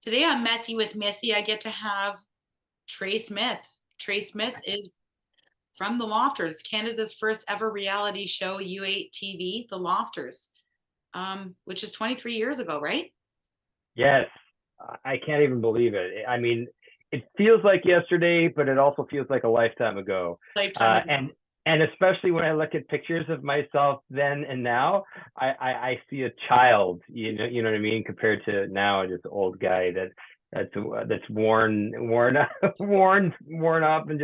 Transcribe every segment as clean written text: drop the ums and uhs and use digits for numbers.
Today on Messy with Missy, I get to have Tre Smith. Tre Smith is from the Lofters, Canada's first ever reality show, u8tv, the Lofters, which is 23 years ago, right? Yes, I can't even believe it. I mean, it feels like yesterday, but it also feels like a lifetime ago. Lifetime Uh, ago. and and especially when I look at pictures of myself then and now, I see a child. You know what I mean, compared to now, just old guy that's worn worn up and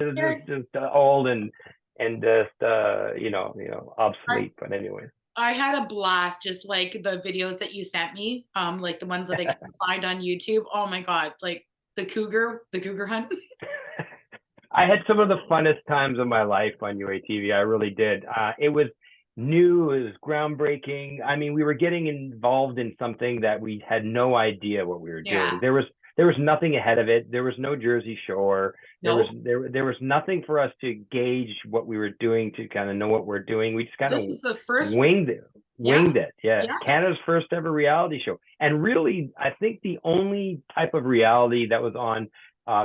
just old and just I, obsolete. But anyway. I had a blast, just like the videos that you sent me, like the ones that I can find on YouTube. Oh my God, like the cougar hunt. I had some of the funnest times of my life on UATV. I really did. It was new, it was groundbreaking. I mean, we were getting involved in something that we had no idea what we were Yeah. doing. There was nothing ahead of it. There was no Jersey Shore. No, There was nothing for us to gauge what we were doing, to kind of know what we're doing. We just kind of this is the first one. winged it. Yeah. Winged it. Yeah. Yeah. Canada's first ever reality show. And really, I think the only type of reality that was on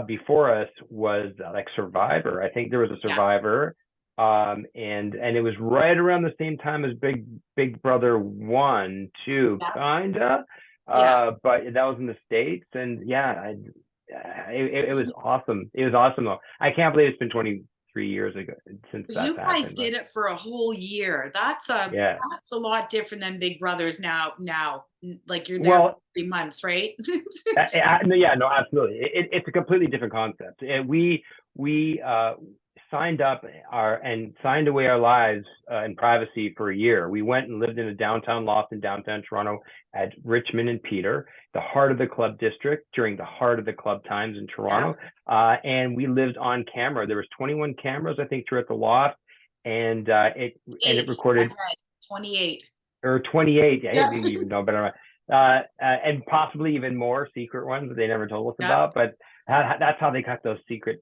before us was like Survivor. I think there was a Yeah. Survivor, and it was right around the same time as Big Brother one, too, Yeah. kinda. Yeah. But that was in the States, and yeah, it was awesome. It was awesome though. I can't believe it's been 23 years ago since But that's you guys happened. But did it for a whole year. yeah, That's a lot different than Big Brothers now. Like you're there for well, 3 months, right? No, yeah, no, absolutely. It's a completely different concept. We signed up and signed away our lives in privacy for a year. We went and lived in a downtown loft in downtown Toronto at Richmond and Peter, the heart of the club district during the heart of the club times in Yeah. Toronto. And we lived on camera. There was 21 cameras, I think, throughout the loft, and it I recorded, read 28. or 28. Yeah, Yeah. you even know better. And possibly even more secret ones that they never told us Yeah. about. But that's how they got that secret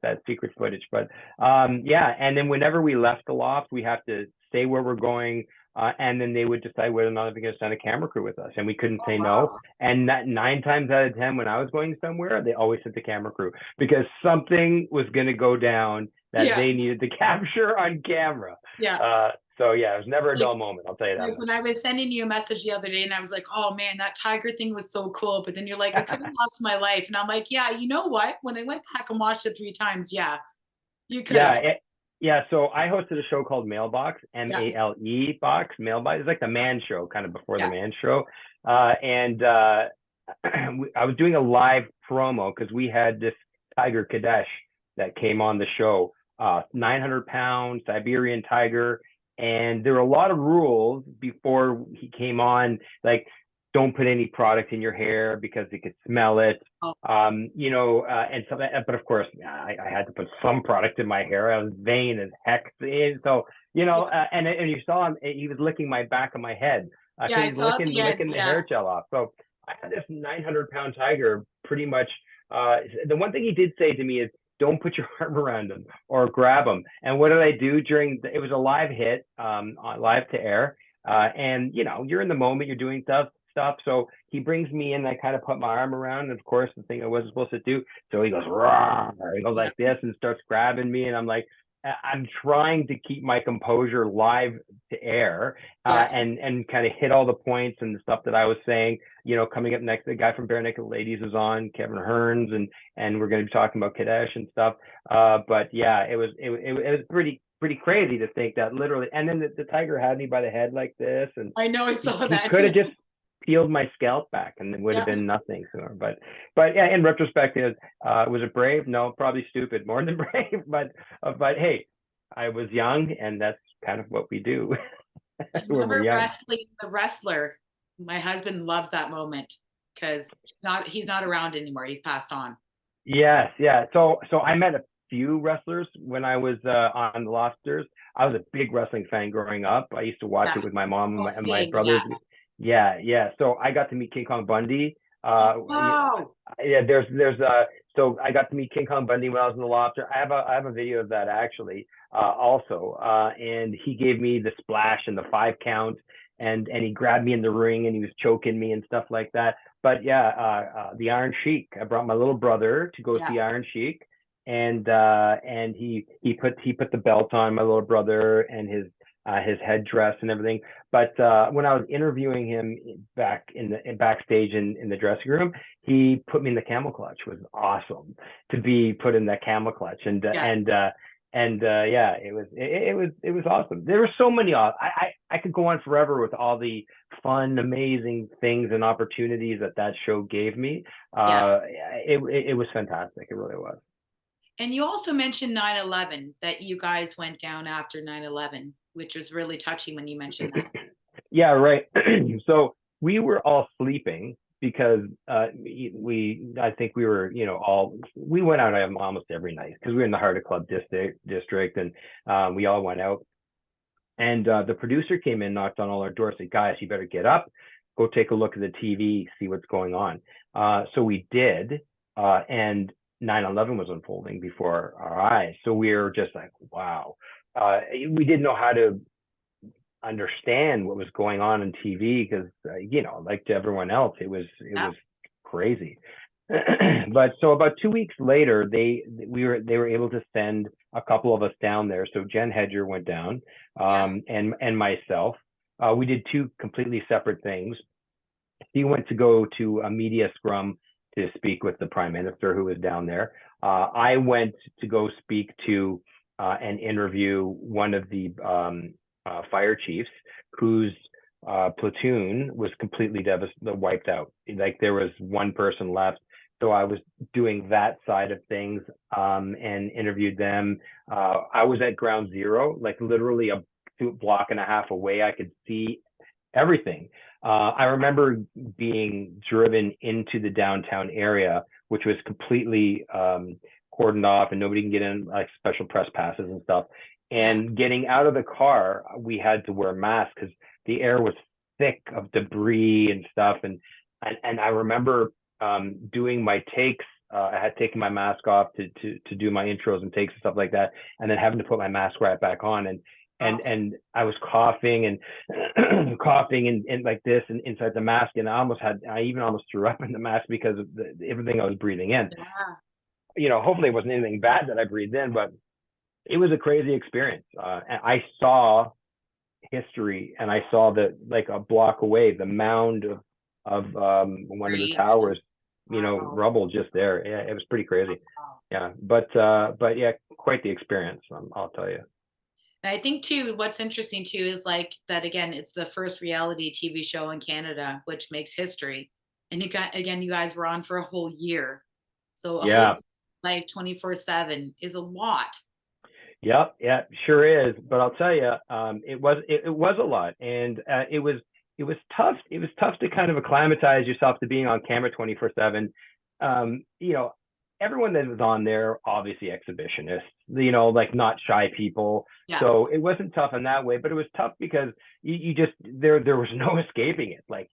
footage. But yeah, and then whenever we left the loft, we have to say where we're going, and then they would decide whether or not they're going to send a camera crew with us, and we couldn't Oh say no. wow. And that 9 times out of 10, when I was going somewhere, they always sent the camera crew because something was going to go down that Yeah. they needed to capture on camera. Yeah. So yeah, it was never a Like dull moment. I'll tell you that like when I was sending you a message the other day and I was like, oh man, that tiger thing was so cool. But then you're like, I could have much. lost my life. And I'm like, yeah, you know what? When I went back and watched it 3 times, yeah, you could Yeah, have. yeah. So I hosted a show called Mailbox, Yeah. Male Box, Mailbox. It's like the Man Show, kind of before the Yeah. Man Show. And I was doing a live promo because we had this tiger Kadesh that came on the show, 900-pound Siberian tiger, and there were a lot of rules before he came on, like don't put any product in your hair because they could smell it. Oh, And so that, but of course, I had to put some product in my hair. I was vain as heck. So, yeah. and you saw him, he was licking my back of my head Yeah, because I he's saw at the end. licking the Yeah. hair gel off. So I had this 900-pound tiger pretty much. The one thing he did say to me is, don't put your arm around him or grab him. And what did I do it was a live hit, live to air. And you're in the moment, you're doing stuff. So he brings me in, I kind of put my arm around, and of course the thing I wasn't supposed to do. So he goes, "Rah!" He goes Yeah. like this and starts grabbing me, and I'm like, I'm trying to keep my composure live to air, Yeah. and kind of hit all the points and the stuff that I was saying. Coming up next, the guy from Bare Naked Ladies is on, Kevin Hearns, and we're going to be talking about Kadesh and stuff. But yeah, it was pretty crazy to think that literally, and then the tiger had me by the head like this, and I know I he, saw he that. could have just peeled my scalp back and it would have Yeah. been nothing sooner. But yeah, in retrospect, was it brave? No, probably stupid more than brave. But hey, I was young, and that's kind of what we do Do you when we're remember young. wrestling the wrestler? My husband loves that moment because he's not around anymore. He's passed on. Yes, yeah. So I met a few wrestlers when I was on the Losters. I was a big wrestling fan growing up. I used to watch Yeah. it with my mom and Oh, my same. Yeah. brothers. Yeah, yeah. So I got to meet King Kong Bundy. Oh, Uh, wow. yeah, there's so I got to meet King Kong Bundy when I was in the lobster. I have a video of that actually, also. And he gave me the splash and the 5 count, and he grabbed me in the ring and he was choking me and stuff like that. But yeah, the Iron Sheik. I brought my little brother to go Yeah. see Iron Sheik, and he put the belt on my little brother and his headdress and everything. But when I was interviewing him backstage in the dressing room, he put me in the camel clutch. It was awesome to be put in that camel clutch, Yeah. yeah, it was awesome. There were so many. I could go on forever with all the fun, amazing things and opportunities that show gave me. Yeah. It was fantastic. It really was. And you also mentioned 9/11, that you guys went down after 9/11, which was really touching when you mentioned that. Yeah, right. So we were all sleeping because I think we were, we went out almost every night because we were in the heart of Club District, and we all went out. And the producer came in, knocked on all our doors, said, "Guys, you better get up, go take a look at the TV, see what's going on." So we did, and 9/11 was unfolding before our eyes. So we were just like, wow. We didn't know how to understand what was going on TV because, like to everyone else, it was crazy. But so about 2 weeks later, they were able to send a couple of us down there. So Jen Hedger went down, and myself. We did two completely separate things. He went to go to a media scrum to speak with the prime minister who was down there. I went to go speak to and interview one of the fire chiefs whose platoon was completely wiped out. Like there was one person left. So I was doing that side of things and interviewed them. I was at ground zero, like literally a block and a half away. I could see everything. I remember being driven into the downtown area, which was completely cordoned off and nobody can get in, like special press passes and stuff. And getting out of the car, we had to wear masks because the air was thick of debris and stuff. And I remember doing my takes. I had taken my mask off to do my intros and takes and stuff like that, and then having to put my mask right back on. And I was coughing and coughing and like this and inside the mask, and I even almost threw up in the mask because of everything I was breathing in. Hopefully it wasn't anything bad that I breathed in, but it was a crazy experience. And I saw history, and I saw that like a block away, the mound of one of the towers, rubble just there. Yeah, it was pretty crazy. Yeah, but yeah, quite the experience. I'll tell you. And I think too, what's interesting too is like that again, it's the first reality TV show in Canada, which makes history. And you guys were on for a whole year. So a whole life 24/7 is a lot. Yep, yeah, sure is. But I'll tell you, it was a lot, and it was tough. It was tough to kind of acclimatize yourself to being on camera 24/7. Everyone that was on there, obviously exhibitionists, like not shy people. Yeah. So it wasn't tough in that way, but it was tough because you just there was no escaping it. Like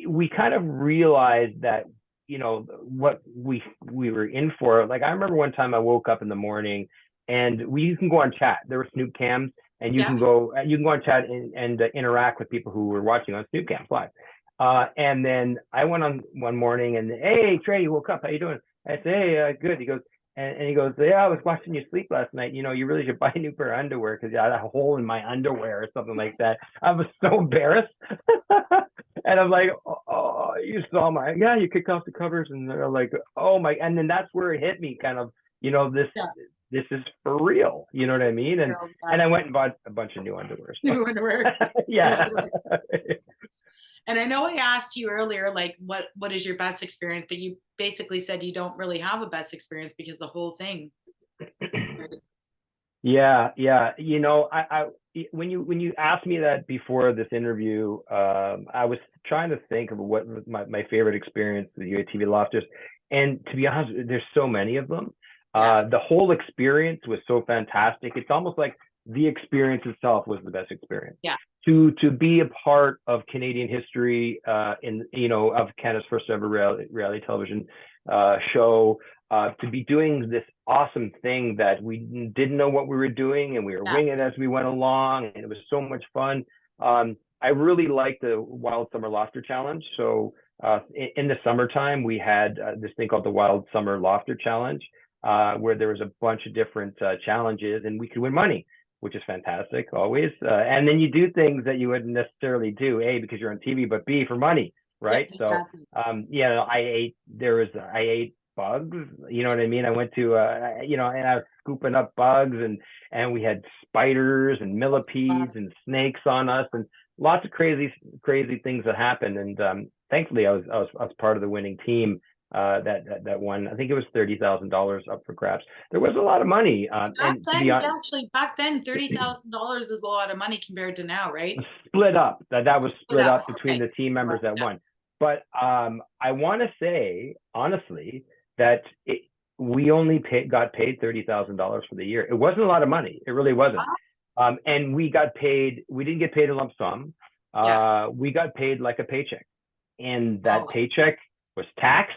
we kind of realized that what we were in for. Like I remember one time I woke up in the morning and you can go on chat. There were Snoop cams, and you can go on chat and interact with people who were watching on Snoop cams live. And then I went on one morning and, "Hey, Trey, you woke up. How you doing?" I said, "Hey, good." He goes, and he goes, "Yeah, I was watching you sleep last night. You really should buy a new pair of underwear because I had a hole in my underwear or something like that." I was so embarrassed. And I'm like, "Oh, you saw you kicked off the covers." And they're like, "Oh my." And then that's where it hit me kind of, this is for real. You know what I mean? And I went and bought a bunch of new underwear. So. New underwear. Yeah. And I know I asked you earlier, like, what is your best experience? But you basically said you don't really have a best experience because the whole thing. Yeah. I when you asked me that before this interview, I was trying to think of what was my favorite experience with u8tv Lofters, and to be honest, there's so many of them. The whole experience was so fantastic. It's almost like the experience itself was the best experience. Yeah. To be a part of Canadian history, of Canada's first ever reality television show, to be doing this awesome thing that we didn't know what we were doing, and we were winging it as we went along, and it was so much fun. I really like the Wild Summer Lofter Challenge. So in the summertime, we had this thing called the Wild Summer Lofter Challenge, where there was a bunch of different challenges, and we could win money, which is fantastic always. And then you do things that you wouldn't necessarily do, A, because you're on TV, but B, for money, Yeah, right? So exactly. I ate bugs, you know what I mean? I went to and I was scooping up bugs, and we had spiders and millipedes and snakes on us, and lots of crazy things that happened. And thankfully I was part of the winning team that won. I think it was $30,000 up for grabs. There was a lot of money, Back and to be then, honest, actually, back then, $30,000 is a lot of money compared to now, right? split up. That was Split split up. up between Okay. the team members that Yeah. won. But I want to say honestly that we only got paid $30,000 for the year. It wasn't a lot of money. It really wasn't. Wow. And we got paid. We didn't get paid a lump sum. Yeah. We got paid like a paycheck, and that Oh, paycheck was taxed.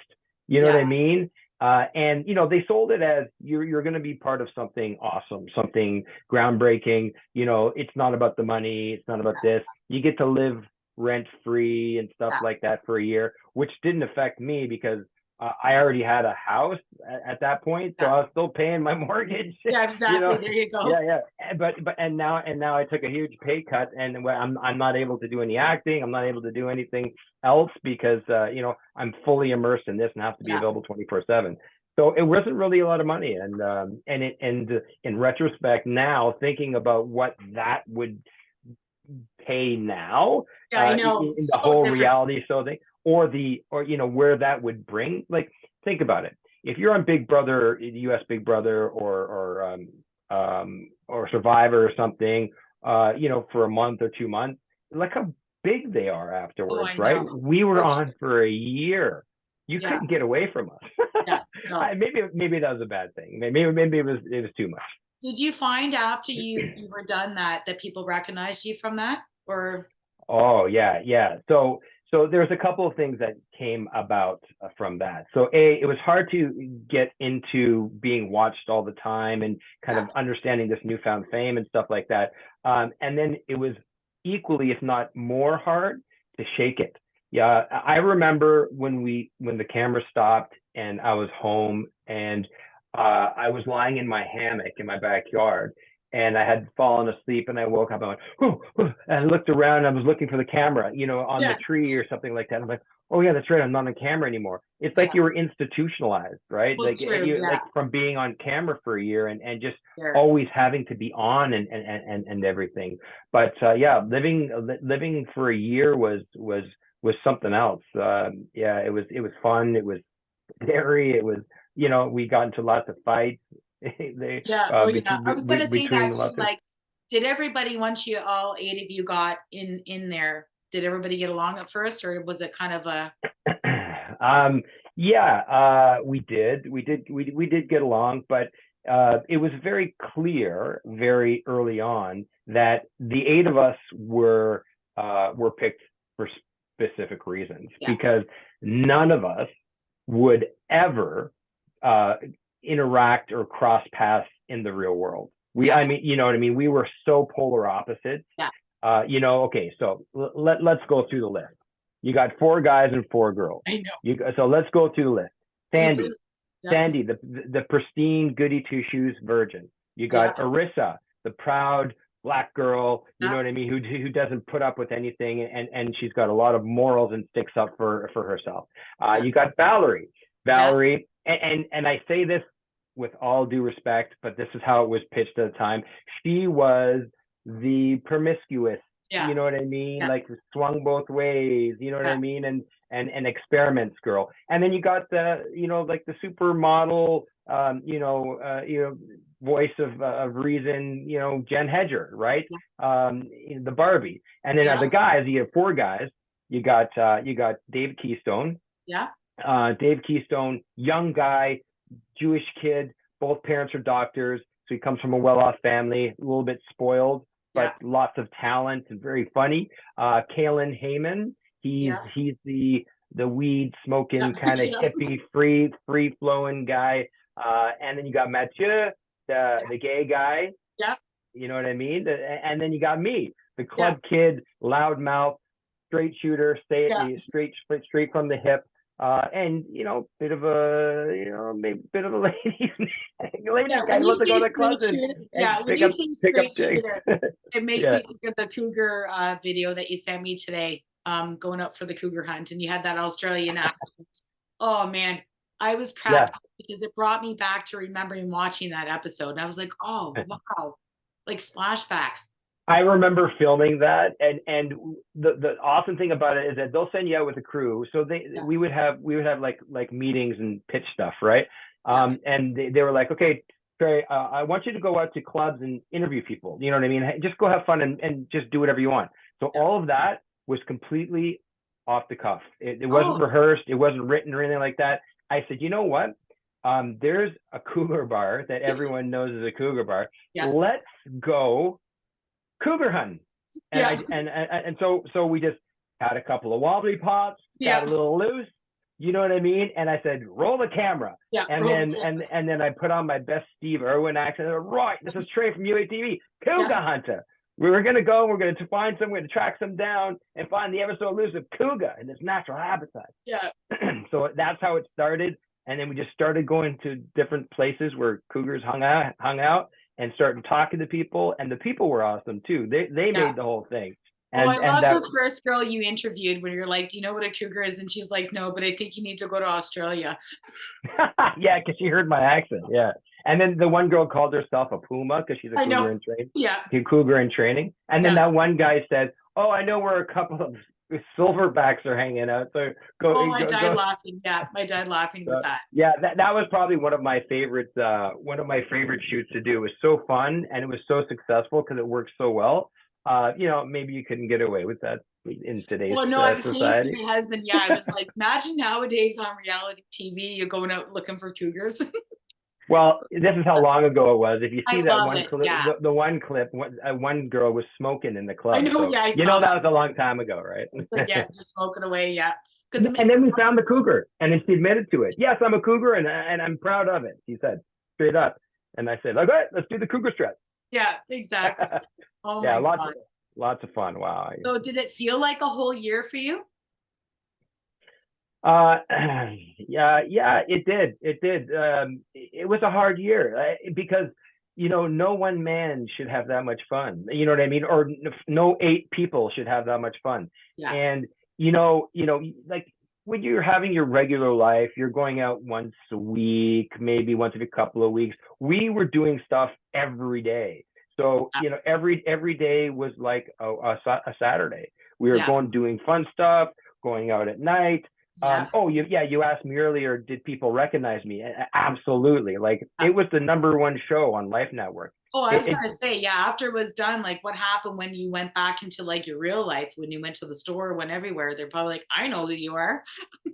You know what yeah. I mean? And they sold it as you're going to be part of something awesome, something groundbreaking. It's not about the money. It's not about this. You get to live rent free and stuff Yeah. like that for a year, which didn't affect me because I already had a house at that point, so Yeah. I was still paying my mortgage. Yeah, you exactly. know, There you go. yeah. But now I took a huge pay cut, and I'm not able to do any acting. I'm not able to do anything else because I'm fully immersed in this and have to be Yeah. available 24/7. So it wasn't really a lot of money, and in retrospect, now thinking about what that would pay now, Yeah, I know. in the So whole different. reality show thing, or where that would bring. Like, think about it. If you're on Big Brother, U.S. Big Brother, or Survivor or something, for a month or 2 months, look how big they are Oh, afterwards, I right? know. We were So on for a year. You yeah. couldn't get away from us. Yeah. No. Maybe that was a bad thing. Maybe it was too much. Did you find after you were done that people recognized you from that? Or Oh yeah. So there's a couple of things that came about from that. So it was hard to get into being watched all the time and kind yeah. of understanding this newfound fame and stuff like that. And then it was equally, if not more hard, to shake it. Yeah, I remember when the camera stopped and I was home, and I was lying in my hammock in my backyard, and I had fallen asleep, and I woke up and I went, and I looked around and I was looking for the camera, on the Yeah. tree or something like that. I'm like, oh yeah, that's right. I'm not on camera anymore. It's like Yeah. you were institutionalized, right? Well, Like true. you Yeah. like from being on camera for a year, and just Sure. always having to be on and everything. But yeah, living for a year was something else. Yeah, it was fun. It was scary. It was, we got into lots of fights. they Yeah. Oh, yeah. I was gonna say between that too. lots of Like, did everybody once you all eight of you got in there? Did everybody get along at first, or was it kind of a um, yeah, we did get along, but it was very clear very early on that the eight of us were picked for specific reasons, yeah? because none of us would ever uh, interact or cross paths in the real world. Yeah. I mean, you know what I mean? We were so polar opposites. Yeah. Okay, so let's go through the list. You got four guys and four girls. I know. So let's go through the list. Everybody. Sandy, Yeah. Sandy, the pristine goody two shoes virgin. You Yeah. got Arissa, the proud black girl. You Yeah. know what I mean? Who doesn't put up with anything, and she's got a lot of morals and sticks up for herself. Yeah. You got Valerie. Yeah. Valerie, and I say this with all due respect, but this is how it was pitched at the time. She was the promiscuous, Yeah. you know what I mean? Yeah. Like, swung both ways, you know what I Yeah. mean? And experiments girl. And then you got the, like the supermodel, voice of reason, Jen Hedger, right? The Barbie. And then Yeah. the guys, you have four guys. You got Dave Keystone. Yeah. Dave Keystone, young guy, Jewish kid. Both parents are doctors, so he comes from a well-off family, a little bit spoiled, Yeah. but lots of talent and very funny. Kalen Heyman, he's Yeah. he's the weed Yeah. smoking kind of Yeah. hippie, free flowing guy. And then you got Mathieu, the gay guy. Yeah. You know what I mean? And then you got me, the Yeah. club kid, loudmouth, straight shooter, Yeah. straight from the hip. And bit of a maybe bit of a Yeah. ladies guy When who you wants to go say to clubs straight shooter, and yeah, when you say pick up straight chicks. shooter, it makes Yeah. me think of the cougar video that you sent me today, going up for the cougar hunt, and you had that Australian accent. Oh man, I was Yeah. cracking up because it brought me back to remembering watching that episode. And I was like, oh wow, like flashbacks. I remember filming that, and the awesome thing about it is that they'll send you out with a crew. So Yeah, we would have like meetings and pitch stuff, right? yeah. And they were like, okay, Trey, I want you to go out to clubs and interview people. You know what I mean? Hey, just go have fun and just do whatever you want. So Yeah. all of that was completely off the cuff. It wasn't Oh, rehearsed. It wasn't written or anything like that. I said, you know what? There's a cougar bar that everyone knows is a cougar bar. yeah, Let's go cougar hunting. And yeah, so we just had a couple of wobbly pops, got yeah, a little loose, you know what I mean? And I said, roll the camera. yeah. And Roll the then camera. and then I put on my best Steve Irwin accent. Right, this is Trey from u8tv, Yeah. cougar hunter. We were gonna go, we're gonna find some, we're gonna track some down and find the ever so elusive cougar in its natural habitat. Yeah. So that's how it started. And then we just started going to different places where cougars hung out and started talking to people. And the people were awesome too. They Yeah. made the whole thing. Oh, I And love that the first girl you interviewed when you're like, do you know what a cougar is? And she's like, no, but I think you need to go to Australia. yeah, because she heard my accent. Yeah. And then the one girl called herself a puma because she's a I cougar know. in training. Yeah. Cougar in training. And then Yeah. that one guy said, "Oh, I know where a couple of silverbacks are hanging out. So go Oh, I go died go." laughing. Yeah. I died laughing with that. Yeah, that was probably one of my favorites. One of my favorite shoots to do. It was so fun and it was so successful because it worked so well. Maybe you couldn't get away with that in today's Well, no, I was saying to society. my husband, yeah, I was like, imagine nowadays on reality TV, you're going out looking for cougars. Well, this is how long ago it was. If you I see that love one it. clip, Yeah. the one clip, one girl was smoking in the I club. know. So Yeah. I you saw know that that. was a long time ago, right? Like, yeah, just smoking away. Yeah. Because And then we found the cougar, and then she admitted to it. Yes, I'm a cougar, and I'm proud of it. She said straight up, and I said, "Okay, let's do the cougar stretch." yeah, exactly. Oh Yeah, my God. lots of fun. Wow. So did it feel like a whole year for you? Uh, yeah, it did. It did. It was a hard year because no one man should have that much fun. You know what I mean? Or no 8 people should have that much fun. Yeah. And like when you're having your regular life, you're going out once a week, maybe once every couple of weeks. We were doing stuff every day. So every day was like a Saturday. We were Yeah. doing fun stuff, going out at night. Yeah. You asked me earlier, did people recognize me? Absolutely. Like it was the #1 show on Life Network. Oh, I was gonna say, yeah, after it was done, like what happened when you went back into like your real life, when you went to the store, went everywhere, they're probably like, I know who you are.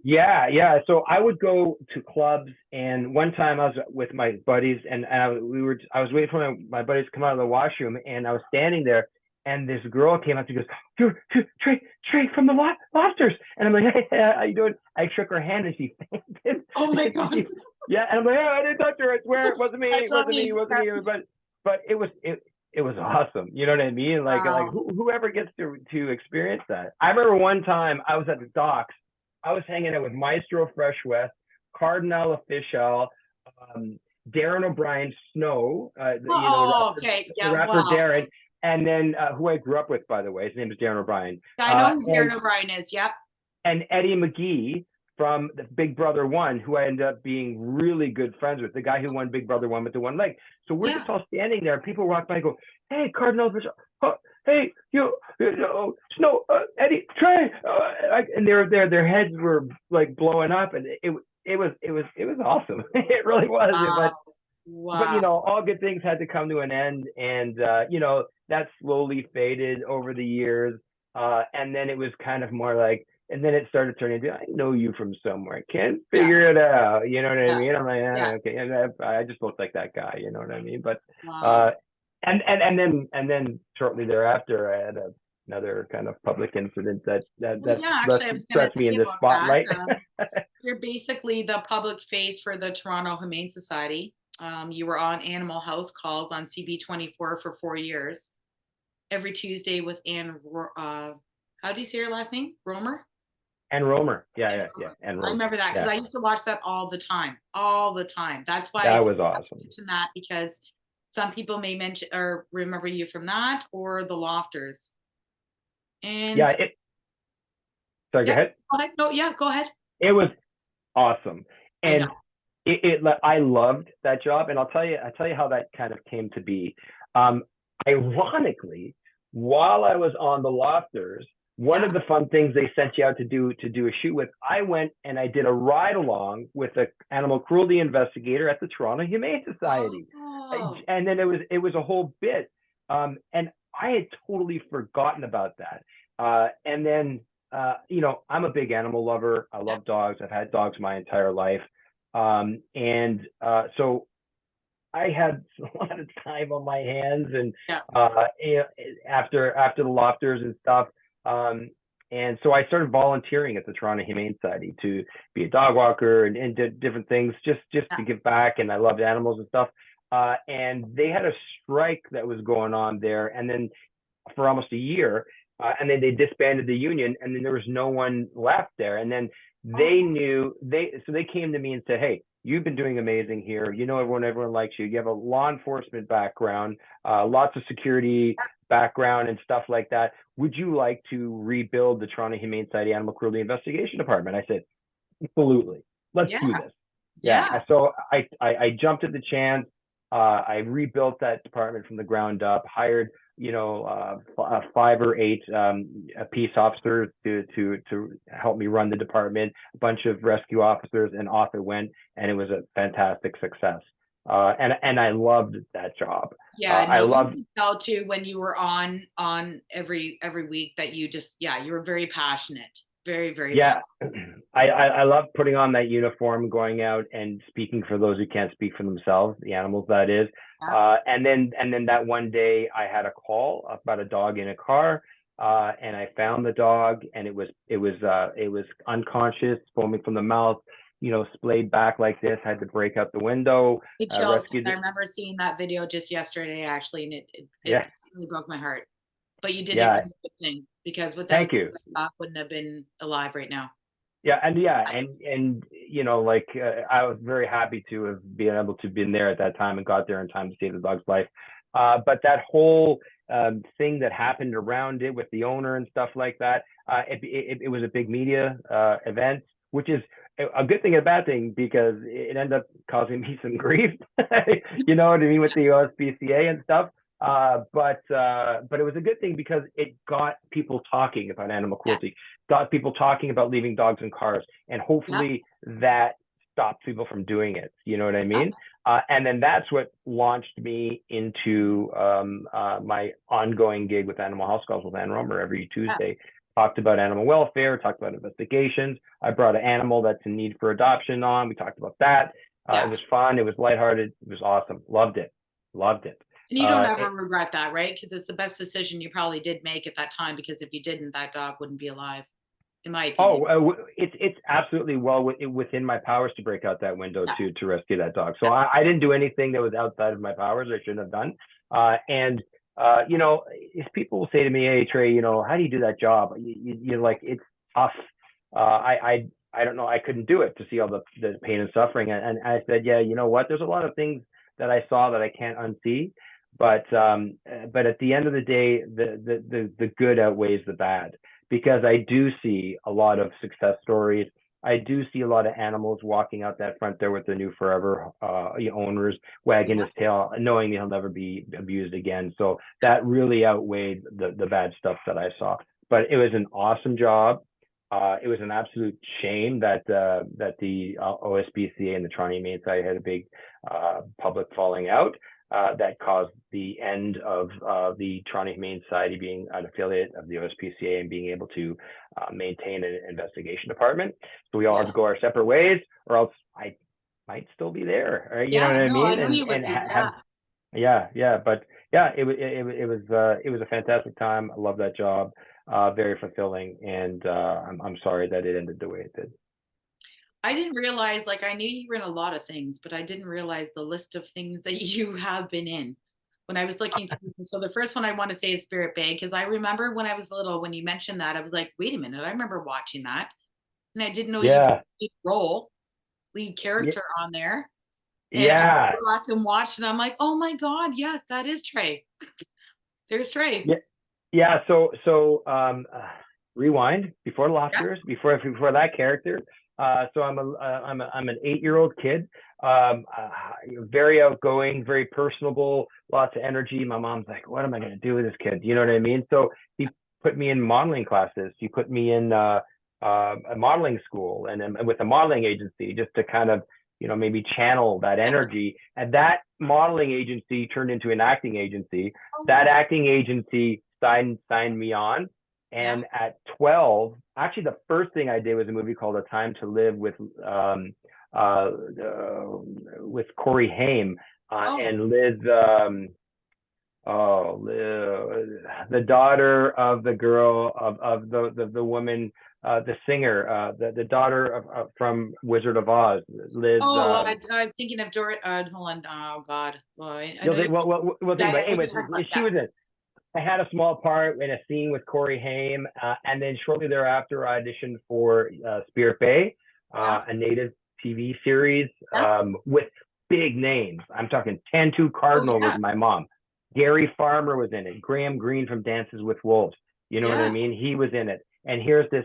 Yeah. So I would go to clubs, and one time I was with my buddies, and I was waiting for my buddies to come out of the washroom, and I was standing there, and this girl came up. She goes, "You're Trey from the lofters," and I'm like, "Hey, how you doing?" I shook her hand, and she fainted. Oh my God. Yeah, and I'm like, "Oh, I didn't touch her. I swear, it wasn't me. That's It wasn't me. me. It wasn't me." But it was awesome. You know what I mean? Like Wow. whoever gets to experience that. I remember one time I was at the docks. I was hanging out with Maestro Fresh West, Cardinal Official, Darren O'Brien Snow, Oh, okay. the Yeah. rapper Wow. Darren, and then who I grew up with, by the way, his name is Darren O'Brien, I know who Darren O'Brien is. Yep. and Eddie McGee from the Big Brother 1, who I ended up being really good friends with, the guy who won Big Brother 1 with the one leg. So we're just all standing there, and people walk by and go, "Hey, Cardinal Official, hey, Snow, Eddie, Trey," and their heads were like blowing up, and it was awesome. It really was. But all good things had to come to an end, and that slowly faded over the years, and then it was kind of more like, and then it started turning into, I know you from somewhere, can't figure it out. You know what I mean? I'm like, okay, and I just look like that guy. You know what I mean? But and then shortly thereafter, I had another kind of public incident that actually, I was going to thrust me say in the about spotlight. that. You're basically the public face for the Toronto Humane Society. You were on Animal House calls on CB24 for 4 years, every Tuesday with how do you say her last name? Romer? And Romer. Yeah, And yeah, yeah. And I Romer. remember that because Yeah. I used to watch that all the time, all the time. That's why I That said was I have to awesome. mention that, because some people may mention or remember you from that or the Lofters. Yeah, And sorry, go yes, ahead. go ahead. No, yeah, go ahead. It was awesome. I know. And I loved that job. And I'll tell you how that kind of came to be. Um, Ironically, while I was on the Lofters, one Yeah. of the fun things they sent you out to do a shoot with, I went and I did a ride along with an animal cruelty investigator at the Toronto Humane Society. Oh, And then it was a whole bit. And I had totally forgotten about that. And then I'm a big animal lover. I yeah, love dogs. I've had dogs my entire life. So I had a lot of time on my hands, and yeah, after the lofters and stuff. And so I started volunteering at the Toronto Humane Society to be a dog walker and did different things just yeah. to give back. And I loved animals and stuff. And they had a strike that was going on there, and then for almost a year, and then they disbanded the union, and then there was no one left there. And then Oh, they came to me and said, "Hey, you've been doing amazing here. You know, everyone likes you. You have a law enforcement background, lots of security background and stuff like that. Would you like to rebuild the Toronto Humane Society Animal Cruelty Investigation Department?" I said, "Absolutely, let's yeah, do this." yeah. Yeah. So I jumped at the chance. I rebuilt that department from the ground up, hired, 5 or 8 peace officers to help me run the department, a bunch of rescue officers, and off it went. And it was a fantastic success. And I loved that job. Yeah, I no, you loved could tell too when you were on every week that you just, yeah, you were very passionate, very, very Yeah, passionate. I love putting on that uniform, going out and speaking for those who can't speak for themselves, the animals that is. Yeah, And then that one day I had a call about a dog in a car, and I found the dog, and it was unconscious, foaming from the mouth, splayed back like this. Had to break out the window, it chills because rescued I it. remember seeing that video just yesterday actually, and it Yeah, really broke my heart. But you did a yeah. good thing because without Thank that, you. Doc wouldn't have been alive right now. I was very happy to have been able to been there at that time and got there in time to save the dog's life. But that whole thing that happened around it with the owner and stuff like that, it was a big media event, which is a good thing and a bad thing because it ended up causing me some grief. You know what I mean, with the OSPCA and stuff. But it was a good thing because it got people talking about animal Yeah, cruelty, got people talking about leaving dogs in cars, and yeah, hopefully that stopped people from doing it. You know what I yeah, mean? And then that's what launched me into my ongoing gig with Animal House Calls with Ann Romer every yeah, Tuesday. Talked about animal welfare, talked about investigations. I brought an animal that's in need for adoption on. We talked about that. It yeah. was fun. It was lighthearted. It was awesome. Loved it. Loved it. And you don't Uh, ever it regret that, right? Because it's the best decision you probably did make at that time. Because if you didn't, that dog wouldn't be alive, in my opinion. Oh, it's absolutely within my powers to break out that window Yeah, to rescue that dog. So yeah, I didn't do anything that was outside of my powers. I shouldn't have done. And if people will say to me, "Hey, Trey, how do you do that job?" You're like, it's tough. I don't know. I couldn't do it to see all the pain and suffering. And I said, yeah, you know what? There's a lot of things that I saw that I can't unsee. But at the end of the day, the good outweighs the bad because I do see a lot of success stories. I do see a lot of animals walking out that front door with their new forever owners, wagging yeah, his tail, knowing he'll never be abused again. So that really outweighed the bad stuff that I saw. But it was an awesome job. It was an absolute shame that the OSPCA and the Toronto Humane Society had a big public falling out that caused the end of the Toronto Humane Society being an affiliate of the OSPCA and being able to maintain an investigation department. So we all yeah, had to go our separate ways, or else I might still be there. You know yeah. what I No, I mean? know And you would be. have Yeah. but yeah, it was a fantastic time. I love that job, very fulfilling, and I'm sorry that it ended the way it did. I didn't realize, like, I knew you were in a lot of things, but I didn't realize the list of things that you have been in. When I was looking through, so the first one I want to say is Spirit Bay, because I remember when I was little, when you mentioned that, I was like, wait a minute, I remember watching that. And I didn't know you Yeah. lead role, lead Yeah. character on there. And I Yeah. go back and watched, and I'm like, oh my God, yes, that is Trey. There's Trey. Yeah. Yeah. Rewind before Yeah. lofters, before that character. So I'm an 8-year-old kid, very outgoing, very personable, lots of energy. My mom's like, what am I going to do with this kid? You know what I mean? So he put me in modeling classes. He put me in a modeling school and with a modeling agency just to kind of, maybe channel that energy. And that modeling agency turned into an acting agency. Oh, That wow. acting agency signed me on. Yeah. And at 12, actually, the first thing I did was a movie called A Time to Live uh, uh, with Corey Haim Oh, and Liz, the daughter of the girl of the woman, the singer, the daughter of from Wizard of Oz, Liz. oh, I'm thinking of Dory. Hold on. Oh God. Well, I You'll know. think, we'll think Yeah, about it. yeah, we Anyways, can talk about she that. was in. I had a small part in a scene with Corey Haim, and then shortly thereafter, I auditioned for Spirit Bay, Yeah, a native TV series yeah. with big names. I'm talking Tantu Oh, Cardinal was yeah, my mom. Gary Farmer was in it. Graham Greene from Dances with Wolves. You know what I yeah, mean? He was in it. And here's this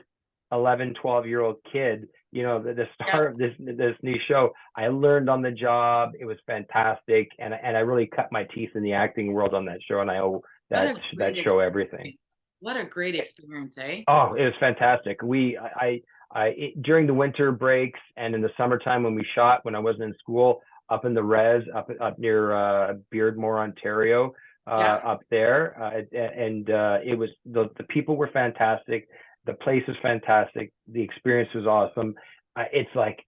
11, 12-year-old kid, the yeah. star of this new show. I learned on the job. It was fantastic. And I really cut my teeth in the acting world on that show. And I owe What that a that great show everything. experience. What a great experience, eh? Oh, it was fantastic. During the winter breaks and in the summertime when we shot, when I wasn't in school, up in the res, up near Beardmore, Ontario, Yeah. up there, and it was the people were fantastic, the place was fantastic, the experience was awesome. It's like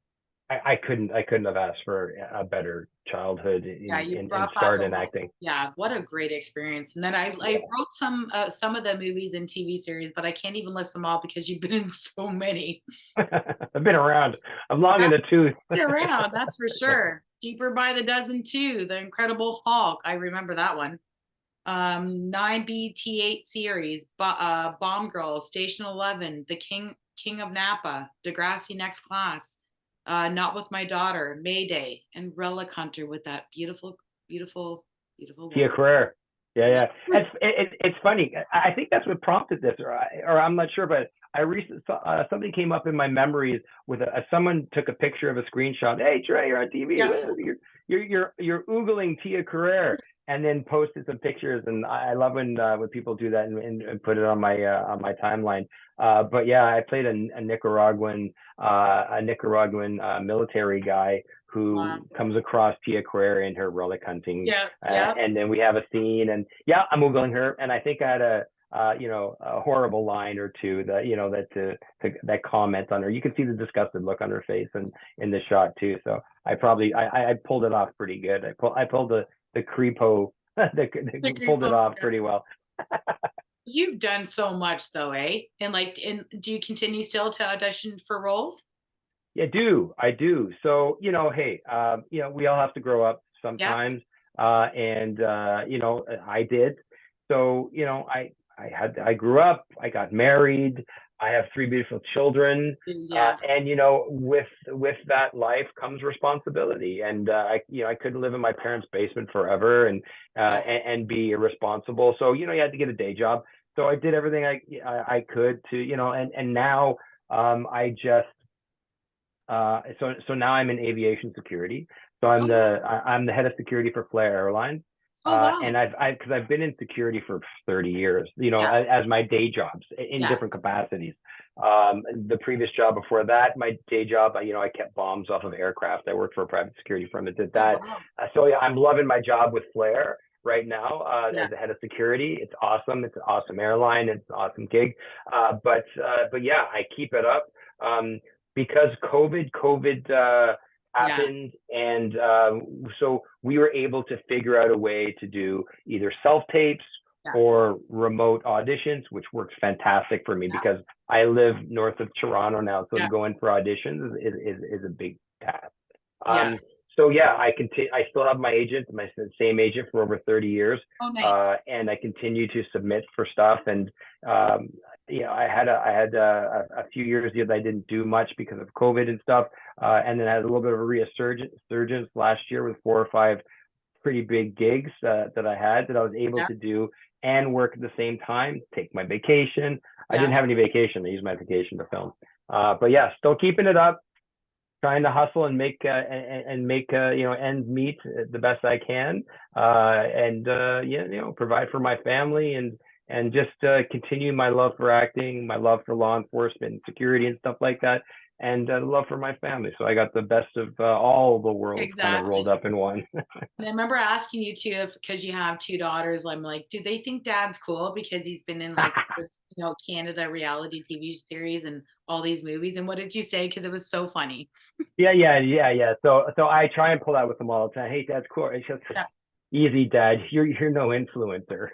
I couldn't have asked for a better childhood Yeah, in you and brought back start a in lot. acting. Yeah, what a great experience. And then I Yeah. wrote some of the movies and TV series, but I can't even list them all because you've been in so many. I've been around. I'm long Yeah, in the tooth. been around, that's for sure. Cheaper by the dozen too. The Incredible Hulk. I remember that one. 9BT8 series, Bomb Girl, Station 11, The King of Napa, Degrassi Next Class, Not With My Daughter, Mayday, and Relic Hunter with that beautiful, beautiful, beautiful Tia woman. Carrere. Yeah, Yeah. yeah. It's funny. I think that's what prompted this, or I'm not sure, but I recently something came up in my memories with someone took a picture of a screenshot. Hey Trey, you're on TV. Yeah. You're oogling Tia Carrere, and then posted some pictures. And I love when people do that and put it on my timeline. But yeah, I played a Nicaraguan military guy who Wow. comes across Tia Carrere in her relic hunting, Yeah. Yeah. and then we have a scene, and yeah, I'm oogling her, and I think I had a horrible line or two that that comment on her. You can see the disgusted look on her face and in the shot too. So I pulled it off pretty good. I pulled the creepo The pulled it creepo. off Yeah. pretty well. You've done so much though, eh? And do you continue still to audition for roles? Yeah, I do. So, hey, we all have to grow up Yeah. sometimes. And I did. So, I grew up, I got married, I have 3 beautiful children. Yeah. And with that life comes responsibility. And I couldn't live in my parents' basement forever Yeah. and be irresponsible. So, you had to get a day job. So I did everything I could to, and now I just so now I'm in aviation security. So Oh, yeah. I'm the head of security for Flair Airlines. Oh, wow. And because I've been in security for 30 years, Yeah. as my day jobs in Yeah. different capacities. The previous job before that, my day job, I kept bombs off of aircraft. I worked for a private security firm that did Oh, that. wow. So yeah, I'm loving my job with Flair right now Yeah. as the head of security. It's awesome. It's an awesome airline. It's an awesome gig. But yeah, I keep it up. Because COVID Yeah. happened, and so we were able to figure out a way to do either self tapes Yeah. or remote auditions, which works fantastic for me Yeah. because I live north of Toronto now. So to Yeah. go in for auditions is a big task. Yeah. So yeah, I continue. I still have my agent, my same agent for over 30 years, Oh, nice. and I continue to submit for stuff. And um, I had a few years that I didn't do much because of COVID and stuff, and then I had a little bit of a resurgence last year with 4 or 5 pretty big gigs that I had that I was able Yeah. to do and work at the same time. Take my vacation. I Yeah. didn't have any vacation. I used my vacation to film. But yeah, still keeping it up, trying to hustle and make ends meet the best I can, and provide for my family and just continue my love for acting, my love for law enforcement, security, and stuff like that, and love for my family. So I got the best of all the worlds kind of rolled Exactly. up in one. And I remember asking you too, if because you have 2 daughters, I'm like, do they think dad's cool because he's been in like this, Canada reality TV series and all these movies? And what did you say? Because it was so funny. Yeah. So I try and pull out with them all the time. Hey, that's cool. It's just Yeah, easy, Dad. You're no influencer.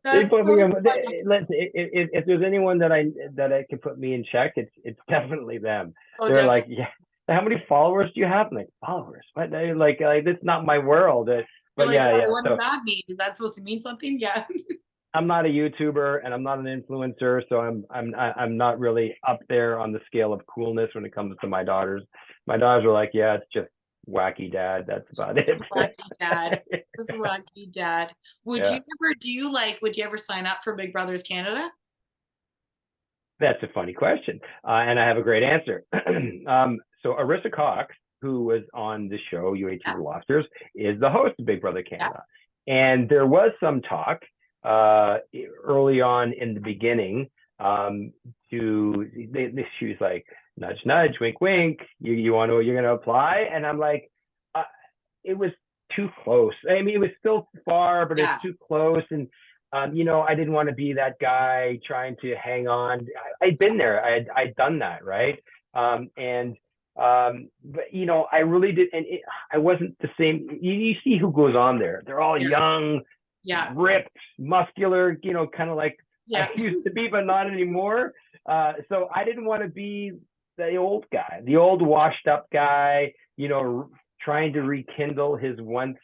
They that's put so me on. funny. If there's anyone that I can put me in check, it's definitely them. Oh, They're like, definitely. yeah. How many followers do you have? I'm like, followers? What? Like that's not my world. You're But like, yeah, oh, yeah. what does So that mean? Is that supposed to mean something? Yeah. I'm not a YouTuber and I'm not an influencer, so I'm not really up there on the scale of coolness when it comes to my daughters. My daughters are like, yeah, it's just wacky dad. That's about it. Just wacky dad. Just wacky dad. Yeah, Would you ever sign up for Big Brothers Canada? that's a funny question, and I have a great answer. So Arissa Cox, who was on the show Yeah. u8tv Lofters, is the host of Big Brother Yeah. Canada, and there was some talk early on in the beginning. She was like, nudge, nudge, wink, wink. You want to, you're going to apply? And I'm like, uh, it was too close. I mean, it was still far, but it's Yeah. too close. And, I didn't want to be that guy trying to hang on. I'd been there. I'd done that. Right. But I really did. And I wasn't the same. You see who goes on there. They're all Yeah. young, Yeah. ripped, muscular, kind of like I Yeah. used to be, but not anymore. So I didn't want to be the old guy, the old washed up guy, trying to rekindle his once,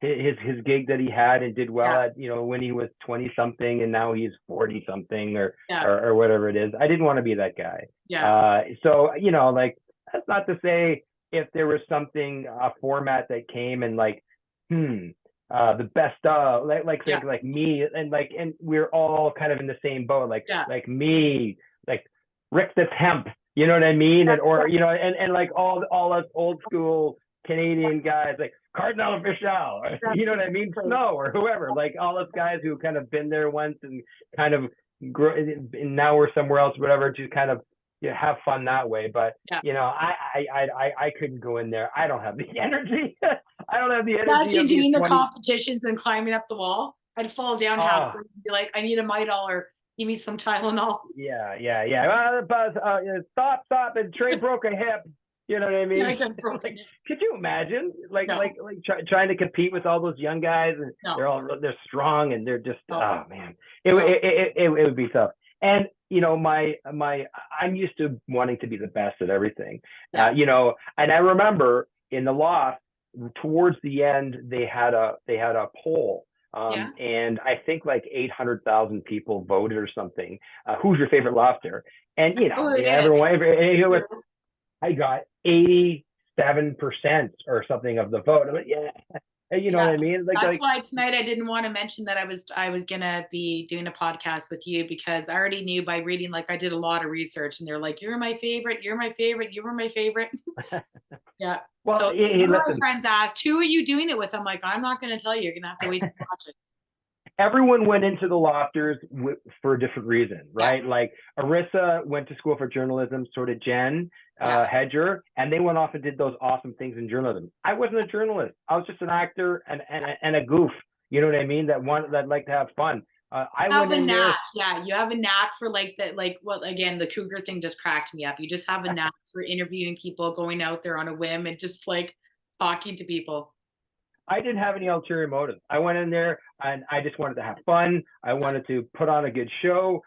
his gig that he had and did well Yeah. at, when he was 20 something and now he's 40 something or, Yeah. or, or whatever it is. I didn't want to be that guy. Yeah. So, like, that's not to say if there was something, a format that came and like, the best Yeah. like me and we're all kind of in the same boat Yeah. like me like Rick the Temp, you know what I mean, and That's or and like all us old school Canadian guys like Cardinal Official, you know what I mean, exactly. Snow or whoever, like all us guys who kind of been there once and kind of grow, and now we're somewhere else, whatever, to kind of have fun that way. But Yeah. I couldn't go in there. I don't have the energy. I don't have the energy Imagine of these doing the 20. competitions and climbing up the wall. I'd fall down halfway and be like, I need a Midol or give me some Tylenol. Yeah. Buzz, stop, and Trey broke a hip. You know what I Yeah, I mean? got broken. Could you imagine, No, trying to compete with all those young guys, and no, they're strong, and they're just, no, oh man, it no. would be tough. And I'm used to wanting to be the best at everything. Yeah. And I remember in the loft towards the end they had a poll. Yeah. And I think like 800,000 people voted or something. Who's your favorite lofter? And Oh, it is. everyone, I got 87% or something of the vote. I'm like, yeah, you know Yeah. what I mean? That's why tonight I didn't want to mention that I was gonna be doing a podcast with you because I already knew by reading, like I did a lot of research and they're like, you're my favorite, you're my favorite, you were my favorite. Yeah. Well, So hey, one of my listen, friends asked, who are you doing it with? I'm like, I'm not gonna tell you. You're gonna have to wait to watch it. everyone went into the lofters for a different reason, Yeah. right? Like Arissa went to school for journalism, sort of Jen Yeah. Hedger, and they went off and did those awesome things in journalism. I wasn't a journalist. I was just an actor and a goof. You know what I mean? That like to have fun. I Have went a in there. knack. Yeah, you have a knack for like that. Like, well, again, the cougar thing just cracked me up. You just have a knack for interviewing people, going out there on a whim, and just like talking to people. I didn't have any ulterior motives. I went in there and I just wanted to have fun. I wanted to put on a good show.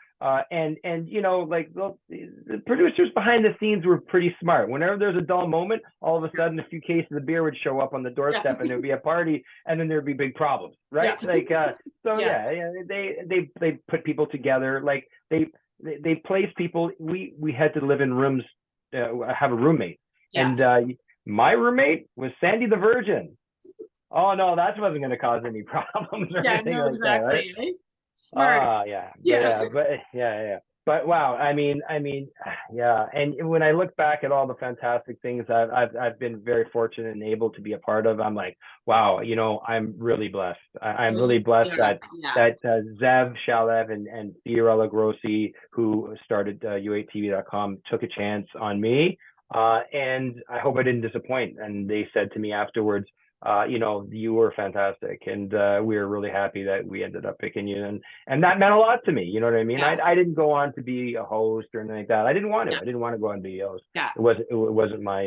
And you know, like the producers behind the scenes were pretty smart. Whenever there's a dull moment, all of a sudden a few cases of beer would show up on the Yeah. doorstep, and there'd be a party, and then there'd be big problems, right? Yeah. Like, so Yeah. yeah, they put people together. Like they placed people. We had to live in rooms, have a roommate, Yeah. and my roommate was Sandy the Virgin. Oh no, that wasn't going to cause any problems or Yeah. anything No, like that, right? exactly. Right? Smart. Ah, yeah, Yeah. yeah. But wow, yeah. And when I look back at all the fantastic things I've been very fortunate and able to be a part of, I'm like, wow, you know, I'm really blessed. I'm Oh, really you, blessed yeah. that Yeah. Zev Shalev and Fiorella Grossi, who started u8tv.com, took a chance on me, and I hope I didn't disappoint. And they said to me afterwards, you know, you were fantastic, and we were really happy that we ended up picking you, and that meant a lot to me. You know what I mean? Yeah. I didn't go on to be a host or anything like that. I didn't want to. Yeah. I didn't want to go on and be a host. Yeah. It wasn't my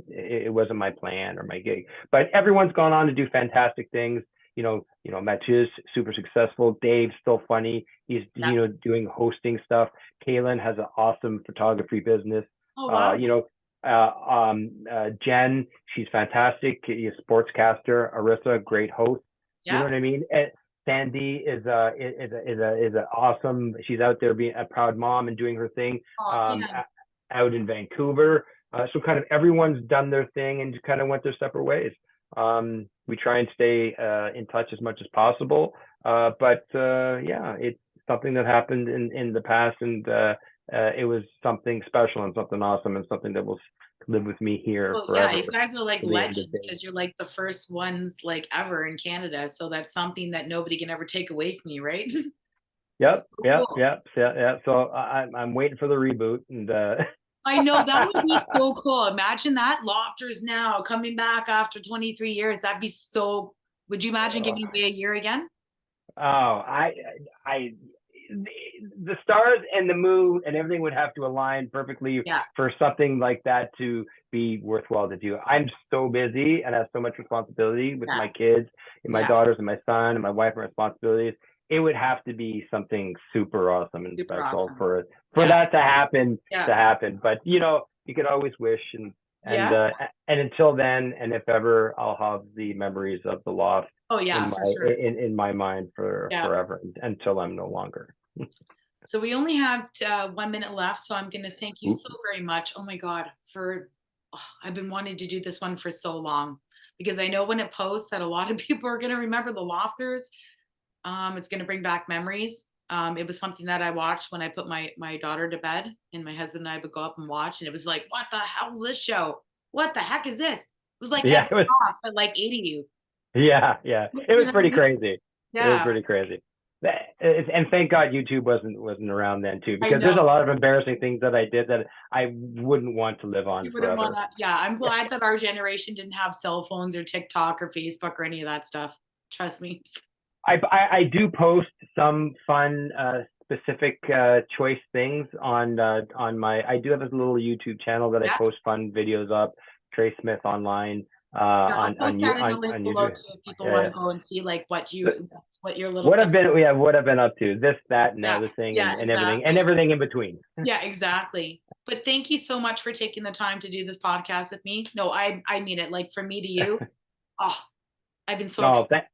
it wasn't my plan or my gig. But everyone's gone on to do fantastic things. Mathieu's super successful. Dave's still funny. He's Yeah. doing hosting stuff. Kaylin has an awesome photography business. Oh, wow. Jen, she's fantastic. She's a sportscaster. Arissa, great host. You know Yeah. what I mean? And Sandy is a awesome. She's out there being a proud mom and doing her thing Oh, yeah. out in Vancouver. So kind of everyone's done their thing and just kind of went their separate ways. We try and stay in touch as much as possible. But yeah, it's something that happened in the past, and it was something special and something awesome and something that will live with me here Well, yeah, forever you guys are like to the end of legends days. because you're like the first ones like ever in Canada. So that's something that nobody can ever take away from you, right? Yep, So yep, cool. yep, yeah, yeah. So I'm waiting for the reboot, and I know that would be so cool. Imagine that lofters now coming back after 23 years. That'd be so. Would you imagine giving away a year again? oh, I, the stars and the moon and everything would have to align perfectly Yeah. for something like that to be worthwhile to do. I'm so busy and have so much responsibility with Yeah. my kids and my Yeah. daughters and my son and my wife and responsibilities. It would have to be something super awesome and Super special awesome. for Yeah. that to happen. Yeah. But you could always wish, and Yeah. until then, and if ever, I'll have the memories of the loft Oh, yeah, for sure. in my mind for Yeah. forever until I'm no longer. So we only have 1 minute left. So I'm going to thank you so very much. Oh my God, I've been wanting to do this one for so long because I know when it posts that a lot of people are going to remember the lofters. It's going to bring back memories. It was something that I watched when I put my daughter to bed, and my husband and I would go up and watch, and it was like, what the hell's this show? What the heck is this? It was like Yeah, Ed it was. Soft, but like 80 you. Yeah, it You was know what I pretty mean? crazy. It was Yeah, pretty crazy. And thank God YouTube wasn't around then too, I because there's a know. lot of embarrassing things that I did that I wouldn't want to live on You wouldn't want forever. to. Yeah, I'm glad that our generation didn't have cell phones or TikTok or Facebook or any of that stuff. Trust me. I do post some fun specific choice things on my. I do have this little YouTube channel that I Yeah. post fun videos up. Tre Smith online Yeah, I'll on post you that in the link on below YouTube. too if people want Yeah. to go and see like So what your little thing. what I've been up to, this, that, and the Yeah, other thing, yeah, and exactly. everything in between. Yeah, exactly. But thank you so much for taking the time to do this podcast with me. No, I mean it. Like from me to you. Oh, I've been so No, excited.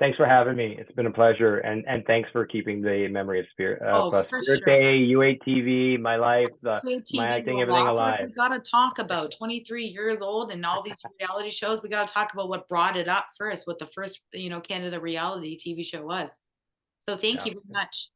thanks for having me. It's been a pleasure, and thanks for keeping the memory of Oh, for Spirit sure. Day, U8tv, my life, Great my TV, the acting, everything lofters, alive. we got to talk about 23 years old and all these reality shows. We got to talk about what brought it up first, what the first, Canada reality TV show was. So thank Yeah. you very much.